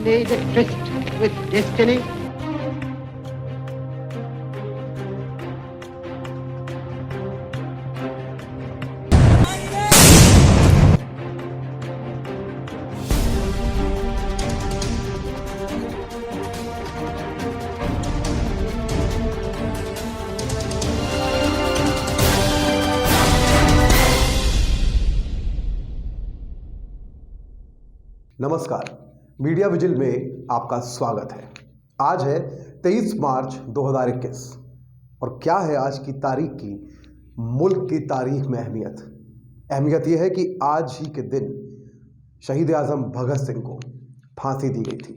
played a tryst with destiny. नमस्कार, media vigil में आपका स्वागत है। आज है 23 मार्च 2021 और क्या है आज की तारीख की मुल्क की तारीख में अहमियत यह है कि आज ही के दिन शहीद आज़म भगत सिंह को फांसी दी गई थी।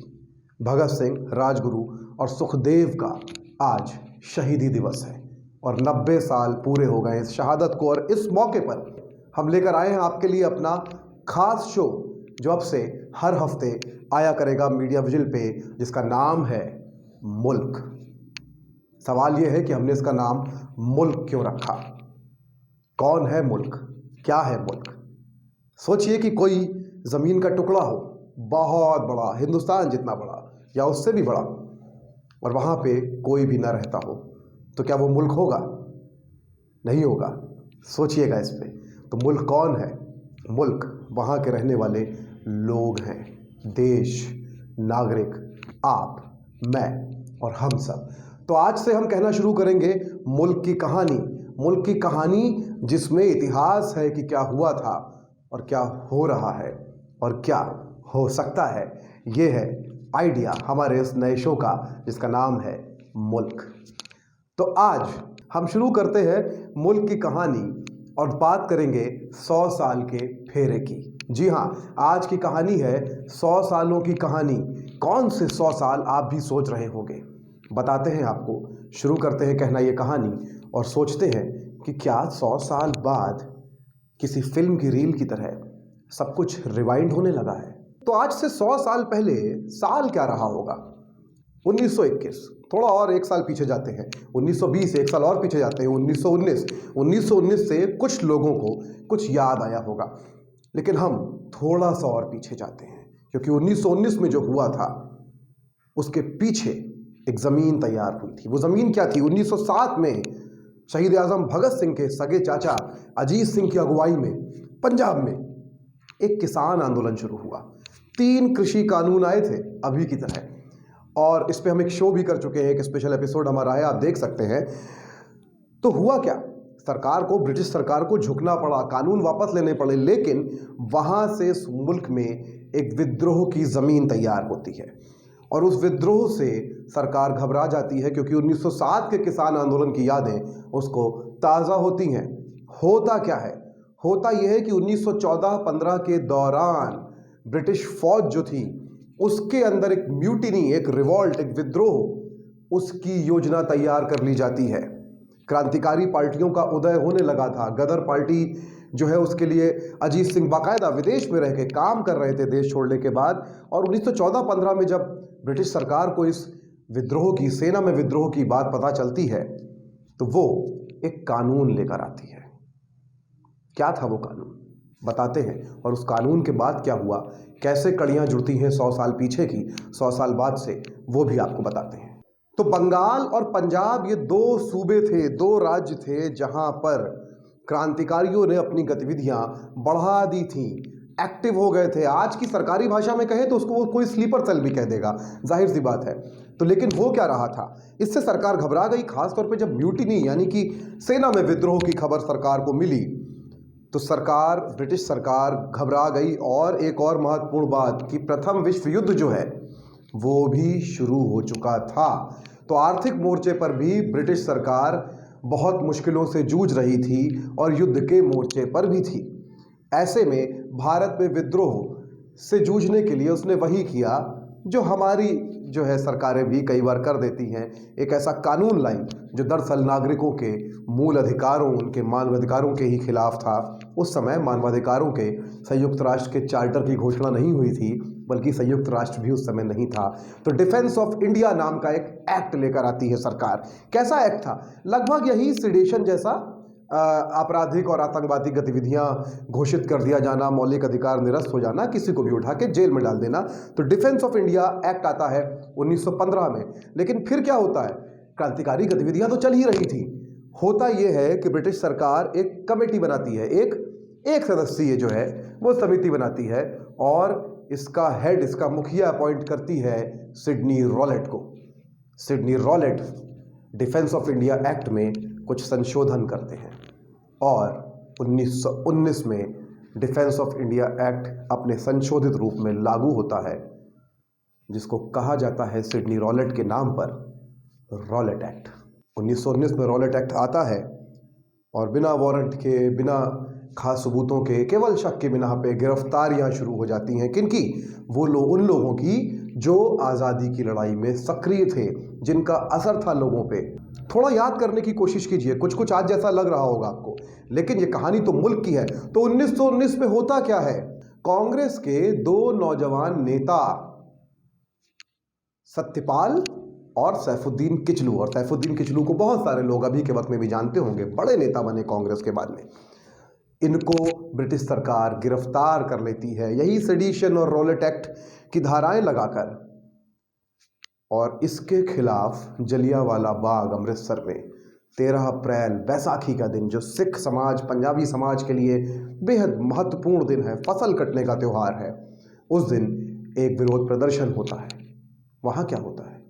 भगत सिंह, राजगुरु और सुखदेव का आज शहीदी दिवस है और 90 साल पूरे हो गए इस शहादत को। और इस मौके पर हम लेकर आए हैं आपके लिए अपना खास शो जो अब से हर हफ्ते आया करेगा मीडिया विजिल पे, जिसका नाम है मुल्क। सवाल यह है कि हमने इसका नाम मुल्क क्यों रखा। कौन है मुल्क, क्या है मुल्क। सोचिए कि कोई ज़मीन का टुकड़ा हो, बहुत बड़ा, हिंदुस्तान जितना बड़ा या उससे भी बड़ा, और वहाँ पे कोई भी ना रहता हो, तो क्या वो मुल्क होगा? नहीं होगा। सोचिएगा इस पे। तो मुल्क कौन है? मुल्क वहाँ के रहने वाले लोग हैं, देश, नागरिक, आप, मैं और हम सब। तो आज से हम कहना शुरू करेंगे मुल्क की कहानी। मुल्क की कहानी जिसमें इतिहास है कि क्या हुआ था और क्या हो रहा है और क्या हो सकता है। ये है आइडिया हमारे इस नए शो का, जिसका नाम है मुल्क। तो आज हम शुरू करते हैं मुल्क की कहानी और बात करेंगे 100 साल के फेरे की। जी हाँ, आज की कहानी है 100 सालों की कहानी। कौन से 100 साल आप भी सोच रहे होंगे, बताते हैं आपको। शुरू करते हैं कहना ये कहानी और सोचते हैं कि क्या 100 साल बाद किसी फिल्म की रील की तरह सब कुछ रिवाइंड होने लगा है। तो आज से 100 साल पहले साल क्या रहा होगा? 1921। थोड़ा और एक साल पीछे जाते हैं 1920, एक साल और पीछे जाते हैं 1919 से कुछ लोगों को कुछ याद आया होगा, लेकिन हम थोड़ा सा और पीछे जाते हैं, क्योंकि 1919 में जो हुआ था उसके पीछे एक ज़मीन तैयार हुई थी। वो ज़मीन क्या थी? 1907 में शहीद आज़म भगत सिंह के सगे चाचा अजीत सिंह की अगुवाई में पंजाब में एक किसान आंदोलन शुरू हुआ। 3 कृषि कानून आए थे अभी की तरह, और इस पे हम एक शो भी कर चुके हैं, एक स्पेशल एपिसोड हमारा है, आप देख सकते हैं। तो हुआ क्या? सरकार को, ब्रिटिश सरकार को झुकना पड़ा, कानून वापस लेने पड़े, लेकिन वहाँ से इस मुल्क में एक विद्रोह की ज़मीन तैयार होती है और उस विद्रोह से सरकार घबरा जाती है, क्योंकि 1907 के किसान आंदोलन की यादें उसको ताज़ा होती हैं। होता क्या है? होता यह है कि 1914-15 के दौरान ब्रिटिश फौज जो थी उसके अंदर एक म्यूटिनी, एक रिवॉल्ट, एक विद्रोह, उसकी योजना तैयार कर ली जाती है। क्रांतिकारी पार्टियों का उदय होने लगा था। गदर पार्टी जो है उसके लिए अजीत सिंह बाकायदा विदेश में रह के काम कर रहे थे देश छोड़ने के बाद। और 1914-15 में जब ब्रिटिश सरकार को इस विद्रोह की, सेना में विद्रोह की बात पता चलती है, तो वो एक कानून लेकर आती है। क्या था वो कानून, बताते हैं। और उस कानून के बाद क्या हुआ, कैसे कड़ियाँ जुड़ती हैं 100 साल पीछे की 100 साल बाद से, वो भी आपको बताते हैं। तो बंगाल और पंजाब ये 2 सूबे थे, 2 राज्य थे जहां पर क्रांतिकारियों ने अपनी गतिविधियां बढ़ा दी थी, एक्टिव हो गए थे। आज की सरकारी भाषा में कहें तो उसको वो कोई स्लीपर सेल भी कह देगा, जाहिर सी बात है। तो लेकिन हो क्या रहा था, इससे सरकार घबरा गई। खासतौर पे जब म्यूटिनी यानी कि सेना में विद्रोह की खबर सरकार को मिली, तो सरकार, ब्रिटिश सरकार घबरा गई। और एक और महत्वपूर्ण बात कि प्रथम विश्व युद्ध जो है वो भी शुरू हो चुका था। तो आर्थिक मोर्चे पर भी ब्रिटिश सरकार बहुत मुश्किलों से जूझ रही थी और युद्ध के मोर्चे पर भी थी। ऐसे में भारत में विद्रोह से जूझने के लिए उसने वही किया जो हमारी जो है सरकारें भी कई बार कर देती हैं। एक ऐसा कानून लाई जो दरअसल नागरिकों के मूल अधिकारों, उनके मानवाधिकारों के ही खिलाफ था। उस समय मानवाधिकारों के संयुक्त राष्ट्र के चार्टर की घोषणा नहीं हुई थी, बल्कि संयुक्त राष्ट्र भी उस समय नहीं था। तो डिफेंस ऑफ इंडिया नाम का एक एक्ट लेकर आती है सरकार। कैसा एक्ट था? लगभग यही सिडेशन जैसा आपराधिक और आतंकवादी गतिविधियां घोषित कर दिया जाना, मौलिक अधिकार निरस्त हो जाना, किसी को भी उठा के जेल में डाल देना। तो डिफेंस ऑफ इंडिया एक्ट आता है 1915 में। लेकिन फिर क्या होता है, क्रांतिकारी गतिविधियां तो चल ही रही थी। होता यह है कि ब्रिटिश सरकार एक कमेटी बनाती है, एक सदस्यीय जो है वो समिति बनाती है, और इसका हेड, इसका मुखिया अपॉइंट करती है सिडनी रॉलेट को। Sydney Rowlatt defence of India act में कुछ संशोधन करते हैं और 1919 में डिफेंस ऑफ इंडिया एक्ट अपने संशोधित रूप में लागू होता है, जिसको कहा जाता है सिडनी रॉलेट के नाम पर रॉलेट एक्ट। 1919 में रॉलेट एक्ट आता है और बिना वारंट के, बिना खास सबूतों के, केवल शक के बिना पे गिरफ्तारियां शुरू हो जाती हैं। किनकी? वो लोग, उन लोगों की जो आज़ादी की लड़ाई में सक्रिय थे, जिनका असर था लोगों पे। थोड़ा याद करने की कोशिश कीजिए, कुछ कुछ आज जैसा लग रहा होगा आपको, लेकिन ये कहानी तो मुल्क की है। तो 1919 में होता क्या है, कांग्रेस के दो नौजवान नेता सत्यपाल और सैफुद्दीन किचलू, और सैफुद्दीन किचलू को बहुत सारे लोग अभी के वक्त में भी जानते होंगे, बड़े नेता बने कांग्रेस के बाद में। इनको ब्रिटिश सरकार गिरफ्तार कर लेती है, यही सेडिशन और रॉलेट एक्ट की धाराएं लगाकर, और इसके खिलाफ जलियांवाला बाग अमृतसर में 13 अप्रैल बैसाखी का दिन, जो सिख समाज, पंजाबी समाज के लिए बेहद महत्वपूर्ण दिन है, फसल कटने का त्यौहार है, उस दिन एक विरोध प्रदर्शन होता है। वहां क्या होता है?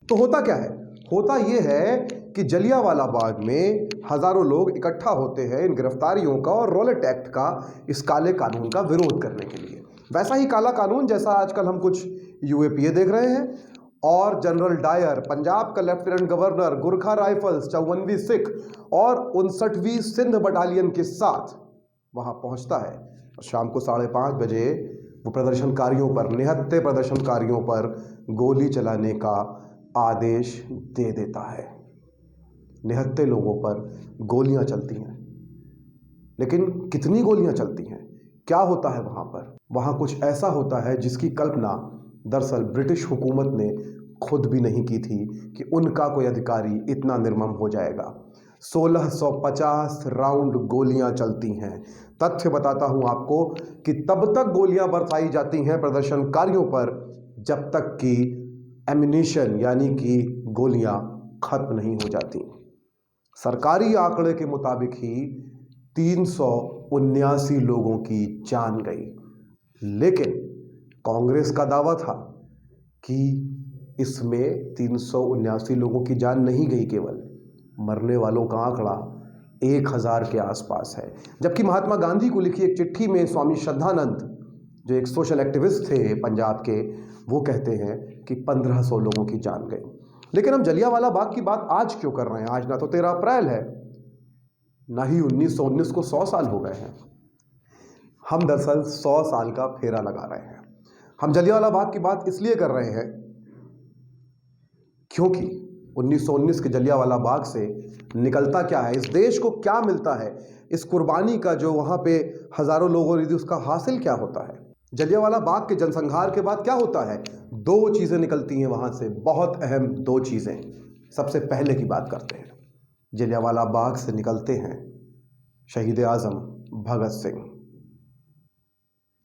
तो होता क्या है? होता यह है कि जलियांवाला बाग में हजारों लोग इकट्ठा होते हैं इन गिरफ्तारियों का और रॉलेट एक्ट का, इस काले कानून का विरोध करने के लिए। वैसा ही काला कानून जैसा आजकल हम कुछ यूएपीए देख रहे हैं, और जनरल डायर, पंजाब का लेफ्टिनेंट गवर्नर, गुरखा राइफल्स, 54वीं सिख और 59वीं सिंध बटालियन के साथ वहां पहुंचता है। और शाम को 5:30 बजे वो प्रदर्शनकारियों पर, निहत्थे प्रदर्शनकारियों पर गोली चलाने का आदेश दे देता है। निहत्थे लोगों पर गोलियां चलती हैं, लेकिन कितनी गोलियां चलती हैं, क्या होता है वहां पर? वहां कुछ ऐसा होता है जिसकी कल्पना दरअसल ब्रिटिश हुकूमत ने खुद भी नहीं की थी कि उनका कोई अधिकारी इतना निर्मम हो जाएगा। 1650 राउंड गोलियां चलती हैं। तथ्य बताता हूं आपको कि तब तक गोलियां बरसाई जाती हैं प्रदर्शनकारियों पर जब तक कि एमिनिशन यानी कि गोलियां खत्म नहीं हो जाती। सरकारी आंकड़े के मुताबिक ही 379 लोगों की जान गई, लेकिन कांग्रेस का दावा था कि इसमें 379 लोगों की जान नहीं गई, केवल मरने वालों का आंकड़ा 1000 के आसपास है। जबकि महात्मा गांधी को लिखी एक चिट्ठी में स्वामी श्रद्धानंद, जो एक सोशल एक्टिविस्ट थे पंजाब के, वो कहते हैं कि 1500 लोगों की जान गई। लेकिन हम जलियांवाला बाग की बात आज क्यों कर रहे हैं? आज ना तो 13 अप्रैल है, ना ही 1919 को 100 साल हो गए हैं। हम दरअसल 100 साल का फेरा लगा रहे हैं। हम जलियांवाला बाग की बात इसलिए कर रहे हैं क्योंकि 1919 के जलियांवाला बाग से निकलता क्या है, इस देश को क्या मिलता है, इस कुर्बानी का जो वहां पे हजारों लोगों ने दी, उसका हासिल क्या होता है। जलियांवाला बाग के जनसंहार के बाद क्या होता है? 2 चीजें निकलती हैं वहां से, बहुत अहम 2 चीजें। सबसे पहले की बात करते हैं। जलियांवाला बाग से निकलते हैं शहीद आजम भगत सिंह,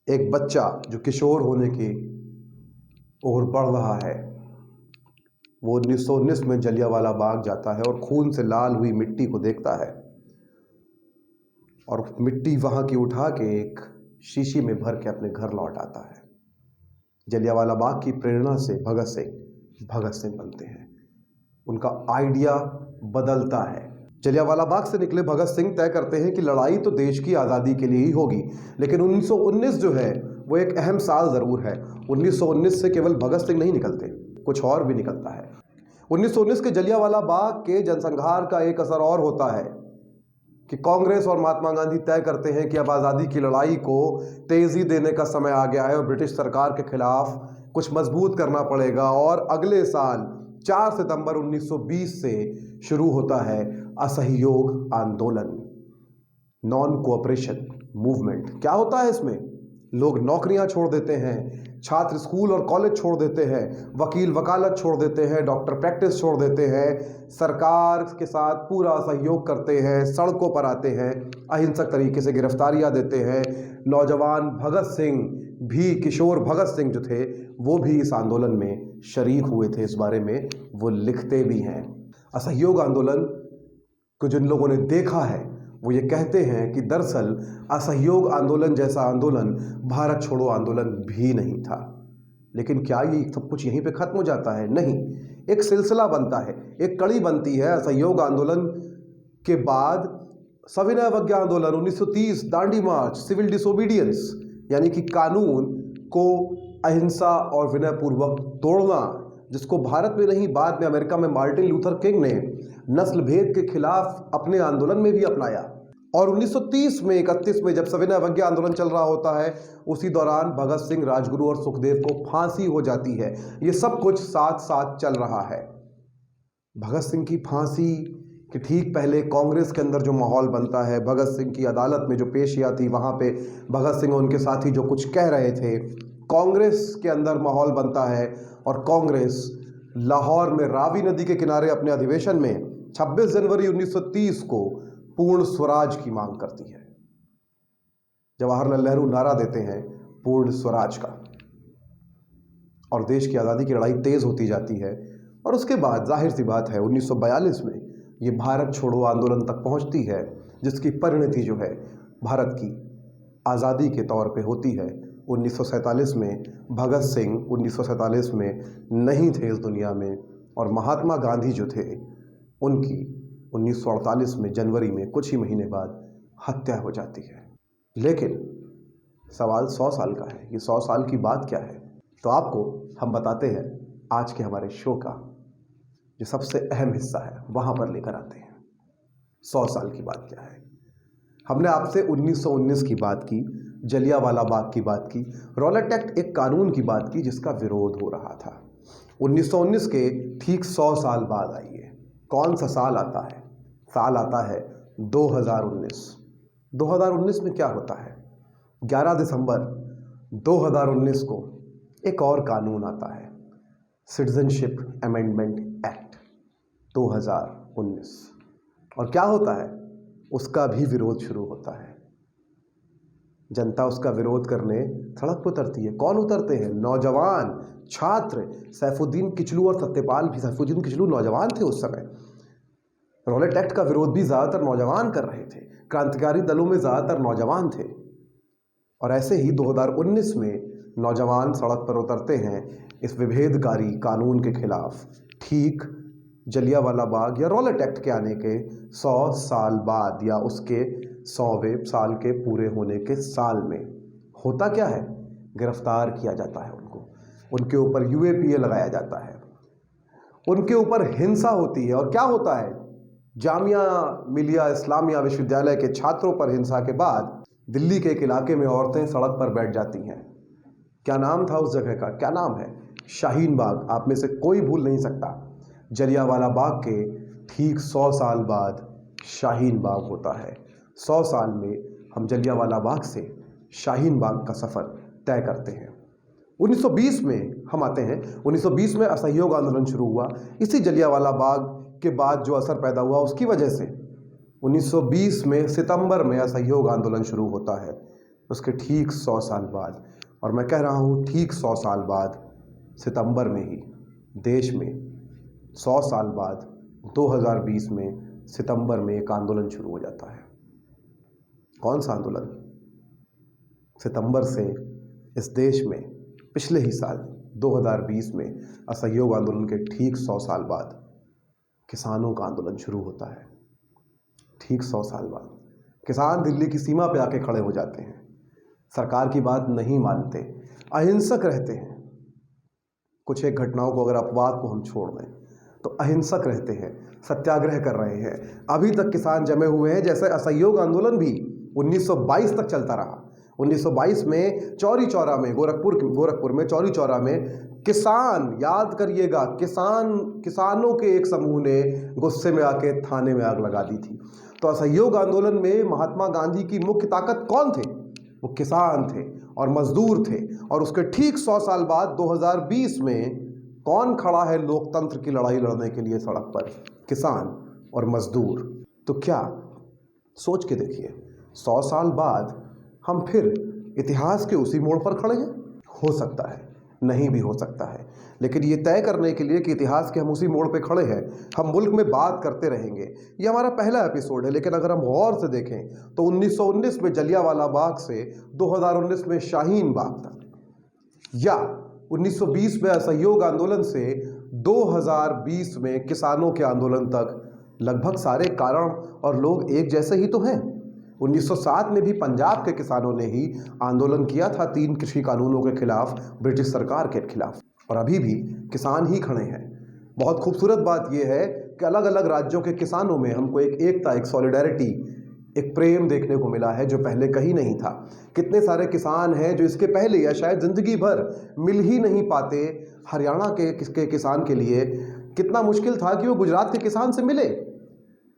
एक बच्चा जो किशोर होने की ओर बढ़ रहा है। वो 1919 में जलियांवाला बाग जाता है और खून से लाल हुई मिट्टी को देखता है, और मिट्टी वहां की उठा के एक शीशी में भर के अपने घर लौट आता है। जलियांवाला बाग की प्रेरणा से भगत सिंह बनते हैं, उनका आइडिया बदलता है। जलियांवाला बाग से निकले भगत सिंह तय करते हैं कि लड़ाई तो देश की आज़ादी के लिए ही होगी, लेकिन 1919 जो है वो एक अहम साल ज़रूर है। 1919 से केवल भगत सिंह नहीं निकलते, कुछ और भी निकलता है। 1919 के जलियांवाला बाग के जनसंहार का एक असर और होता है कि कांग्रेस और महात्मा गांधी तय करते हैं कि अब आज़ादी की लड़ाई को तेज़ी देने का समय आ गया है और ब्रिटिश सरकार के खिलाफ कुछ मजबूत करना पड़ेगा। और अगले साल 4 सितंबर 1920 से शुरू होता है असहयोग आंदोलन, नॉन कोऑपरेशन मूवमेंट। क्या होता है इसमें? लोग नौकरियां छोड़ देते हैं, छात्र स्कूल और कॉलेज छोड़ देते हैं, वकील वकालत छोड़ देते हैं, डॉक्टर प्रैक्टिस छोड़ देते हैं, सरकार के साथ पूरा सहयोग करते हैं, सड़कों पर आते हैं, अहिंसक तरीके से गिरफ्तारियां देते हैं। नौजवान भगत सिंह भी, किशोर भगत सिंह जो थे वो भी इस आंदोलन में शरीक हुए थे। इस बारे में वो लिखते भी हैं। असहयोग आंदोलन को जिन लोगों ने देखा है वो ये कहते हैं कि दरअसल असहयोग आंदोलन जैसा आंदोलन भारत छोड़ो आंदोलन भी नहीं था। लेकिन क्या ये सब कुछ यहीं पे खत्म हो जाता है? नहीं, एक सिलसिला बनता है, एक कड़ी बनती है। असहयोग आंदोलन के बाद सविनय अवज्ञा आंदोलन 1930, दांडी मार्च, सिविल डिसोबीडियंस यानी कि कानून को अहिंसा और विनयपूर्वक तोड़ना, जिसको भारत में नहीं बाद में अमेरिका में मार्टिन लूथर किंग ने नस्ल भेद के खिलाफ अपने आंदोलन में भी अपनाया। और 1930 में 31 में जब सविनय अवज्ञा आंदोलन चल रहा होता है, उसी दौरान भगत सिंह, राजगुरु और सुखदेव को फांसी हो जाती है। ये सब कुछ साथ साथ चल रहा है। भगत सिंह की फांसी के ठीक पहले कांग्रेस के अंदर जो माहौल बनता है, भगत सिंह की अदालत में जो पेशियां थी, वहां पे भगत सिंह और उनके साथी जो कुछ कह रहे थे, कांग्रेस के अंदर माहौल बनता है और कांग्रेस लाहौर में रावी नदी के किनारे अपने अधिवेशन में 26 जनवरी 1930 को पूर्ण स्वराज की मांग करती है। जवाहरलाल नेहरू नारा देते हैं पूर्ण स्वराज का, और देश की आज़ादी की लड़ाई तेज होती जाती है। और उसके बाद जाहिर सी बात है 1942 में ये भारत छोड़ो आंदोलन तक पहुंचती है, जिसकी परिणति जो है भारत की आज़ादी के तौर पे होती है। 1947 में भगत सिंह 1947 में नहीं थे इस दुनिया में, और महात्मा गांधी जो थे उनकी 1948 में जनवरी में कुछ ही महीने बाद हत्या हो जाती है। लेकिन सवाल 100 साल का है। ये 100 साल की बात क्या है? तो आपको हम बताते हैं आज के हमारे शो का जो सबसे अहम हिस्सा है, वहाँ पर लेकर आते हैं। 100 साल की बात क्या है? हमने आपसे 1919 की बात की, जलियांवाला बाग की बात की, रॉलेट एक्ट एक कानून की बात की जिसका विरोध हो रहा था। 1919 के ठीक 100 साल बाद आइए, कौन सा साल आता है? साल आता है 2019। 2019 में क्या होता है? 11 दिसंबर 2019 को एक और कानून आता है, सिटीजनशिप अमेंडमेंट एक्ट 2019। और क्या होता है? उसका भी विरोध शुरू होता है। जनता उसका विरोध करने सड़क पर उतरती है। कौन उतरते हैं? नौजवान, छात्र। सैफुद्दीन किचलू और सत्यपाल भी, सैफुद्दीन किचलू नौजवान थे उस समय। रॉलेट एक्ट का विरोध भी ज़्यादातर नौजवान कर रहे थे, क्रांतिकारी दलों में ज़्यादातर नौजवान थे। और ऐसे ही 2019 में नौजवान सड़क पर उतरते हैं इस विभेदकारी कानून के खिलाफ, ठीक जलियांवाला बाग या रॉलेट एक्ट के आने के 100 साल बाद, या उसके 100वें साल के पूरे होने के साल में। होता क्या है? गिरफ्तार किया जाता है उनको, उनके ऊपर यूएपीए लगाया जाता है, उनके ऊपर हिंसा होती है। और क्या होता है? जामिया मिलिया इस्लामिया विश्वविद्यालय के छात्रों पर हिंसा के बाद दिल्ली के एक इलाके में औरतें सड़क पर बैठ जाती हैं। क्या नाम था उस जगह का? क्या नाम है? शाहीन बाग। आप में से कोई भूल नहीं सकता। जलियांवाला बाग के ठीक 100 साल बाद शाहीन बाग होता है। 100 साल में हम जलियांवाला बाग से शाहीन बाग का सफ़र तय करते हैं। 1920 में हम आते हैं। 1920 में असहयोग आंदोलन शुरू हुआ। इसी जलियांवाला बाग के बाद जो असर पैदा हुआ उसकी वजह से 1920 में सितंबर में असहयोग आंदोलन शुरू होता है, उसके ठीक 100 साल बाद। और मैं कह रहा हूँ ठीक 100 साल बाद, सितंबर में ही देश में 100 साल बाद 2020 में सितंबर में एक आंदोलन शुरू हो जाता है। कौन सा आंदोलन? सितंबर से इस देश में पिछले ही साल 2020 में असहयोग आंदोलन के ठीक 100 साल बाद किसानों का आंदोलन शुरू होता है। ठीक 100 साल बाद किसान दिल्ली की सीमा पे आके खड़े हो जाते हैं, सरकार की बात नहीं मानते, अहिंसक रहते हैं। कुछ एक घटनाओं को, अगर अपवाद को हम छोड़ दें, तो अहिंसक रहते हैं, सत्याग्रह कर रहे हैं। अभी तक किसान जमे हुए हैं। जैसे असहयोग आंदोलन भी 1922 तक चलता रहा। 1922 में चौरी चौरा में, गोरखपुर में चौरी चौरा में किसान, याद करिएगा, किसानों के एक समूह ने गुस्से में आके थाने में आग लगा दी थी। तो असहयोग आंदोलन में महात्मा गांधी की मुख्य ताकत कौन थे? वो किसान थे और मजदूर थे। और उसके ठीक 100 साल बाद 2020 में कौन खड़ा है लोकतंत्र की लड़ाई लड़ने के लिए सड़क पर? किसान और मजदूर। तो क्या सोच के देखिए, 100 साल बाद हम फिर इतिहास के उसी मोड़ पर खड़े हैं? हो सकता है, नहीं भी हो सकता है, लेकिन ये तय करने के लिए कि इतिहास के हम उसी मोड़ पे खड़े हैं, हम मुल्क में बात करते रहेंगे। ये हमारा पहला एपिसोड है, लेकिन अगर हम गौर से देखें तो 1919 में जलियांवाला बाग से 2019 में शाहीन बाग तक, या 1920 में असहयोग आंदोलन से 2020 में किसानों के आंदोलन तक, लगभग सारे कारण और लोग एक जैसे ही तो हैं। 1907 में भी पंजाब के किसानों ने ही आंदोलन किया था 3 कृषि कानूनों के खिलाफ, ब्रिटिश सरकार के खिलाफ, और अभी भी किसान ही खड़े हैं। बहुत खूबसूरत बात यह है कि अलग अलग राज्यों के किसानों में हमको एक एकता, एक सॉलिडारिटी, एक प्रेम देखने को मिला है जो पहले कहीं नहीं था। कितने सारे किसान हैं जो इसके पहले या शायद जिंदगी भर मिल ही नहीं पाते। हरियाणा के किसान के लिए कितना मुश्किल था कि वो गुजरात के किसान से मिले।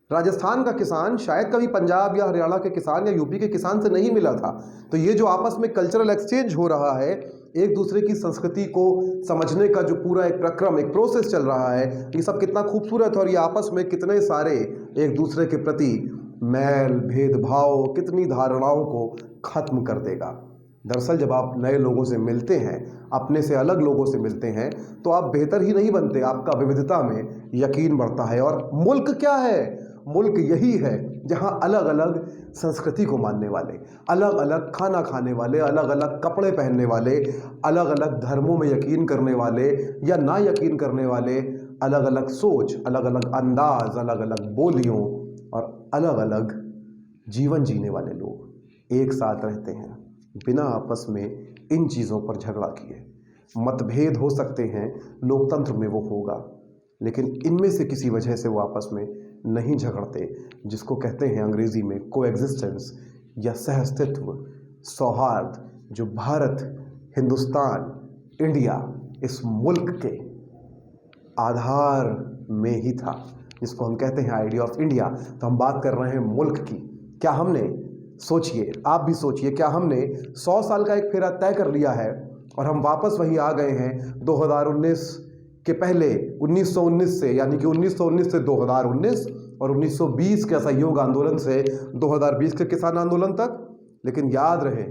राजस्थान का किसान शायद कभी पंजाब या हरियाणा के किसान या यूपी के किसान से नहीं मिला था। तो ये जो आपस में कल्चरल एक्सचेंज हो रहा है, एक दूसरे की संस्कृति को समझने का जो पूरा एक प्रक्रम, एक प्रोसेस चल रहा है, ये सब कितना खूबसूरत है। और ये आपस में कितने सारे एक दूसरे के प्रति मैल, भेदभाव, कितनी धारणाओं को खत्म कर देगा। दरअसल जब आप नए लोगों से मिलते हैं, अपने से अलग लोगों से मिलते हैं, तो आप बेहतर ही नहीं बनते, आपका विविधता में यकीन बढ़ता है। और मुल्क क्या है? मुल्क यही है जहां अलग अलग संस्कृति को मानने वाले, अलग अलग खाना खाने वाले, अलग अलग कपड़े पहनने वाले, अलग अलग धर्मों में यकीन करने वाले या ना यकीन करने वाले, अलग अलग सोच, अलग अलग अंदाज, अलग अलग बोलियों और अलग अलग जीवन जीने वाले लोग एक साथ रहते हैं बिना आपस में इन चीज़ों पर झगड़ा किए। मतभेद हो सकते हैं, लोकतंत्र में वो होगा, लेकिन इनमें से किसी वजह से वो आपस में नहीं झगड़ते, जिसको कहते हैं अंग्रेजी में कोएग्जिस्टेंस या सहअस्तित्व, सौहार्द, जो भारत, हिंदुस्तान, इंडिया, इस मुल्क के आधार में ही था, जिसको हम कहते हैं आइडिया ऑफ इंडिया। तो हम बात कर रहे हैं मुल्क की। क्या हमने, सोचिए, आप भी सोचिए, क्या हमने 100 साल का एक फेरा तय कर लिया है और हम वापस वहीं आ गए हैं 2019 के पहले 1919 से, यानी कि 1919 से 2019 और 1920 के असहयोग आंदोलन से 2020 के किसान आंदोलन तक। लेकिन याद रहे,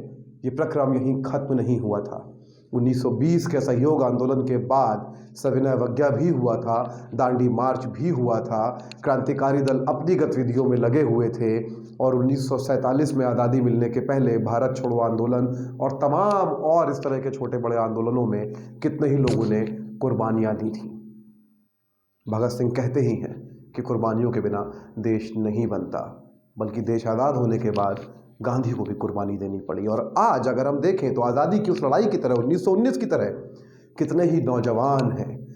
ये प्रक्रम यहीं खत्म नहीं हुआ था। 1920 के असहयोग आंदोलन के बाद सविनय अवज्ञा भी हुआ था, दांडी मार्च भी हुआ था, क्रांतिकारी दल अपनी गतिविधियों में लगे हुए थे, और 1947 में आज़ादी मिलने के पहले भारत छोड़ो आंदोलन और तमाम और इस तरह के छोटे बड़े आंदोलनों में कितने ही लोगों ने कुर्बानियाँ दी थी। भगत सिंह कहते ही हैं कि कुर्बानियों के बिना देश नहीं बनता, बल्कि देश आज़ाद होने के बाद गांधी को भी कुर्बानी देनी पड़ी। और आज अगर हम देखें तो आज़ादी की उस लड़ाई की तरह, 1919 की तरह, कितने ही नौजवान हैं,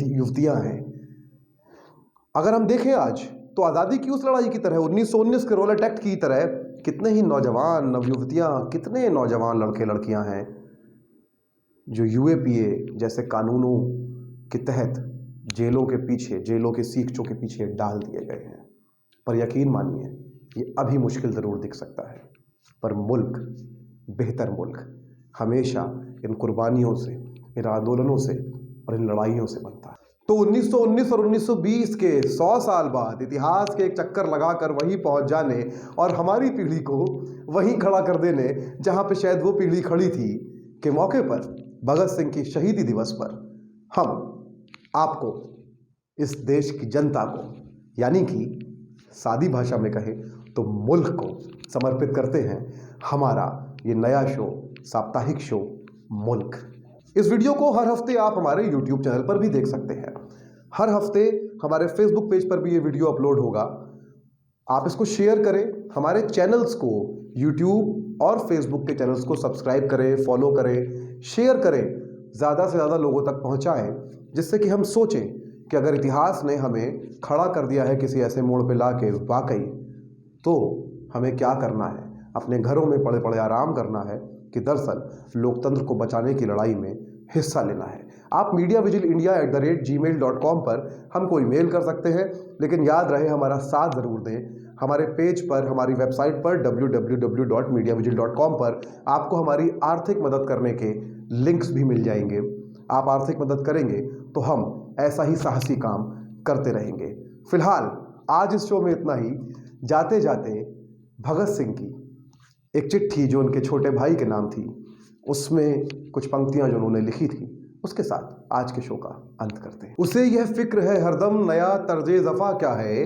युवतियाँ हैं। अगर हम देखें आज तो आज़ादी की उस लड़ाई की तरह, 1919 के रोलेट एक्ट की तरह, कितने ही नौजवान, नवयुवतियाँ, कितने नौजवान लड़के लड़कियाँ हैं जो यूएपीए जैसे कानूनों के तहत जेलों के पीछे, जेलों के सीखचों के पीछे डाल दिए गए हैं। पर यकीन मानिए, ये अभी मुश्किल ज़रूर दिख सकता है, पर मुल्क, बेहतर मुल्क हमेशा इन कुर्बानियों से, इन आंदोलनों से और इन लड़ाइयों से बनता है। तो 1919 और 1920 के 100 साल बाद इतिहास के एक चक्कर लगाकर वहीं पहुंच जाने और हमारी पीढ़ी को वहीं खड़ा कर देने जहां पे शायद वो पीढ़ी खड़ी थी, के मौके पर, भगत सिंह की शहीदी दिवस पर, हम आपको, इस देश की जनता को, यानी कि सादी भाषा में कहें तो मुल्क को समर्पित करते हैं हमारा ये नया शो, साप्ताहिक शो मुल्क। इस वीडियो को हर हफ्ते आप हमारे YouTube चैनल पर भी देख सकते हैं। हर हफ्ते हमारे Facebook पेज पर भी ये वीडियो अपलोड होगा। आप इसको शेयर करें, हमारे चैनल्स को, YouTube और Facebook के चैनल्स को सब्सक्राइब करें, फॉलो करें, शेयर करें, ज़्यादा से ज़्यादा लोगों तक पहुँचाएँ, जिससे कि हम सोचें कि अगर इतिहास ने हमें खड़ा कर दिया है किसी ऐसे मोड़ पे ला के वाकई, तो हमें क्या करना है? अपने घरों में पड़े पड़े आराम करना है कि दरअसल लोकतंत्र को बचाने की लड़ाई में हिस्सा लेना है। आप mediavigilindia@gmail.com पर हमको ईमेल कर सकते हैं, लेकिन याद रहे हमारा साथ ज़रूर दें, हमारे पेज पर, हमारी वेबसाइट पर www.mediavigil.com पर आपको हमारी आर्थिक मदद करने के लिंक्स भी मिल जाएंगे। आप आर्थिक मदद करेंगे तो हम ऐसा ही साहसी काम करते रहेंगे। फिलहाल आज इस शो में इतना ही। जाते जाते भगत सिंह की एक चिट्ठी जो उनके छोटे भाई के नाम थी, उसमें कुछ पंक्तियां जो उन्होंने लिखी थी, उसके साथ आज के शो का अंत करते हैं। उसे यह फिक्र है हरदम नया तर्जे ज़फ़ा क्या है,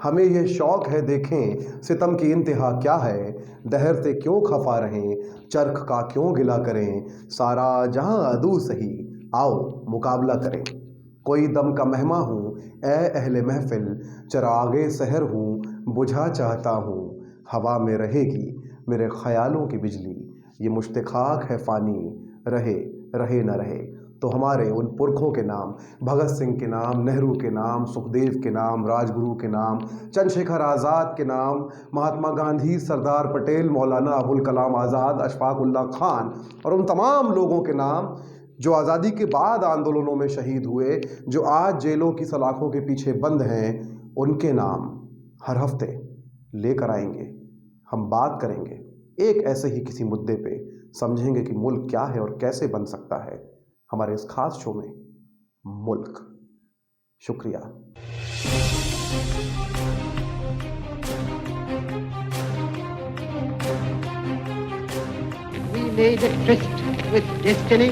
हमें यह शौक है देखें सितम की इंतहा क्या है, दहर से क्यों खफा रहें, चरख का क्यों गिला करें, सारा जहां अदू सही आओ मुकाबला करें। कोई दम का मेहमा हूँ ए अहले महफिल, चरागे सहर हूँ बुझा चाहता हूँ, हवा में रहेगी मेरे ख्यालों की बिजली, ये मुश्त खाक है फ़ानी रहे रहे न रहे। तो हमारे उन पुरखों के नाम, भगत सिंह के नाम, नेहरू के नाम, सुखदेव के नाम, राजगुरु के नाम, चंद्रशेखर आज़ाद के नाम, महात्मा गांधी, सरदार पटेल, मौलाना अबुल कलाम आज़ाद, अशफाक उल्लाह खान और उन तमाम लोगों के नाम जो आज़ादी के बाद आंदोलनों में शहीद हुए, जो आज जेलों की सलाखों के पीछे बंद हैं, उनके नाम हर हफ्ते लेकर आएंगे। हम बात करेंगे एक ऐसे ही किसी मुद्दे पे, समझेंगे कि मुल्क क्या है और कैसे बन सकता है। हमारे इस खास शो में मुल्क। शुक्रिया। We made a tryst with destiny.